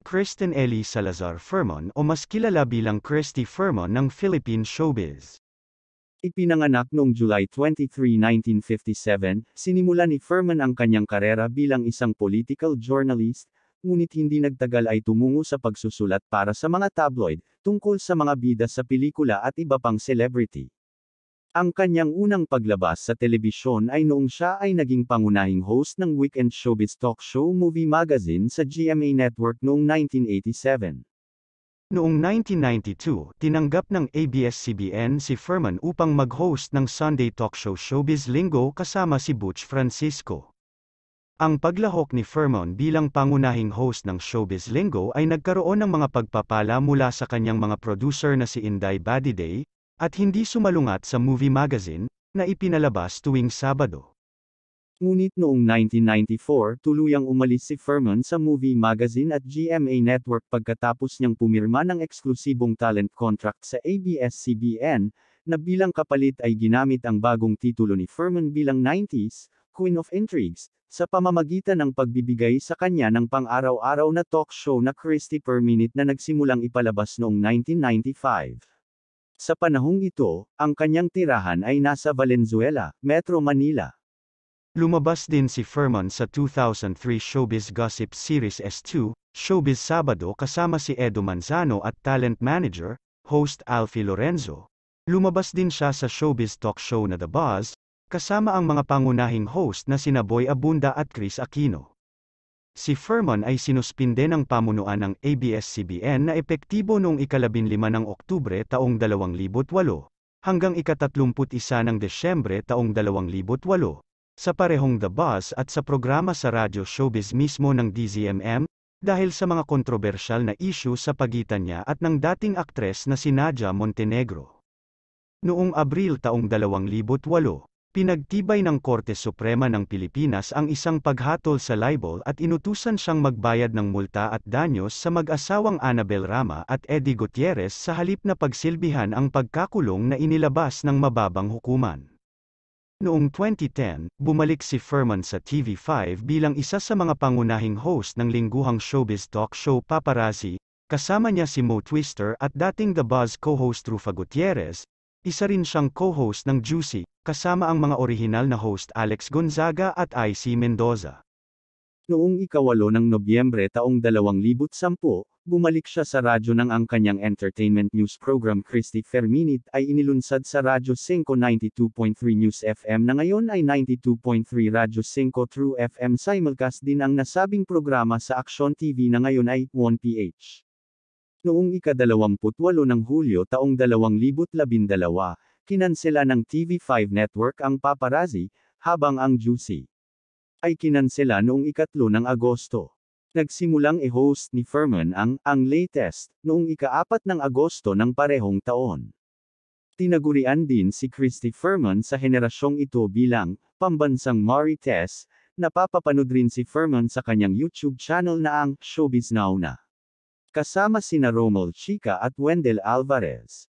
Kristen Ellie Salazar Fermon o mas kilala bilang Christy Fermon ng Philippine showbiz. Ipinanganak noong July 23, 1957, sinimula ni Fermon ang kanyang karera bilang isang political journalist, ngunit hindi nagtagal ay tumungo sa pagsusulat para sa mga tabloid, tungkol sa mga bida sa pelikula at iba pang celebrity. Ang kanyang unang paglabas sa telebisyon ay noong siya ay naging pangunahing host ng weekend showbiz talk show Movie Magazine sa GMA Network noong 1987. Noong 1992, tinanggap ng ABS-CBN si Fermon upang mag-host ng Sunday talk show Showbiz Linggo kasama si Butch Francisco. Ang paglahok ni Fermon bilang pangunahing host ng Showbiz Linggo ay nagkaroon ng mga pagpapala mula sa kanyang mga producer na si Inday Badiday, at hindi sumalungat sa Movie Magazine, na ipinalabas tuwing Sabado. Ngunit noong 1994, tuluyang umalis si Fermon sa Movie Magazine at GMA Network pagkatapos niyang pumirma ng eksklusibong talent contract sa ABS-CBN, na bilang kapalit ay ginamit ang bagong titulo ni Fermon bilang 90s Queen of Intrigues, sa pamamagitan ng pagbibigay sa kanya ng pang-araw-araw na talk show na Christy Per Minute na nagsimulang ipalabas noong 1995. Sa panahong ito, ang kanyang tirahan ay nasa Valenzuela, Metro Manila. Lumabas din si Fermon sa 2003 Showbiz Gossip Series S2, Showbiz Sabado kasama si Edo Manzano at talent manager, host Alfie Lorenzo. Lumabas din siya sa showbiz talk show na The Buzz, kasama ang mga pangunahing host na sina Boy Abunda at Chris Aquino. Si Fermon ay sinuspinde ng pamunuan ng ABS-CBN na epektibo noong ika-15 ng Oktubre taong 2008, hanggang ika-31 ng Desyembre taong 2008, sa parehong The Buzz at sa programa sa radyo showbiz mismo ng DZMM, dahil sa mga kontrobersyal na issue sa pagitan niya at ng dating aktres na si Nadia Montenegro. Noong Abril taong 2008, pinagtibay ng Korte Suprema ng Pilipinas ang isang paghatol sa libel at inutusan siyang magbayad ng multa at danyos sa mag-asawang Annabel Rama at Eddie Gutierrez sa halip na pagsilbihan ang pagkakulong na inilabas ng mababang hukuman. Noong 2010, bumalik si Fermon sa TV5 bilang isa sa mga pangunahing host ng lingguhang showbiz talk show Paparazzi, kasama niya si Mo Twister at dating The Buzz co-host Rufa Gutierrez. Isa rin siyang co-host ng Juicy, kasama ang mga orihinal na host Alex Gonzaga at IC Mendoza. Noong ika-8 ng Nobyembre taong 2010, bumalik siya sa radyo nang ang kanyang entertainment news program Christy Per Minute ay inilunsad sa Radyo 5 92.3 News FM na ngayon ay 92.3 Radyo 5 True FM. Simulcast din ang nasabing programa sa Aksyon TV na ngayon ay 1PH. Noong ika-28 ng Hulyo taong 2012, kinansela ng TV5 Network ang Paparazzi, habang ang Juicy ay kinansela noong ika-3 ng Agosto. Nagsimulang i-host ni Fermon ang Latest, noong ika-4 ng Agosto ng parehong taon. Tinagurian din si Christy Fermon sa henerasyong ito bilang pambansang Marites. Napapapanood rin si Fermon sa kanyang YouTube channel na ang Showbiz Now Na, kasama sina Romel Chica at Wendell Alvarez.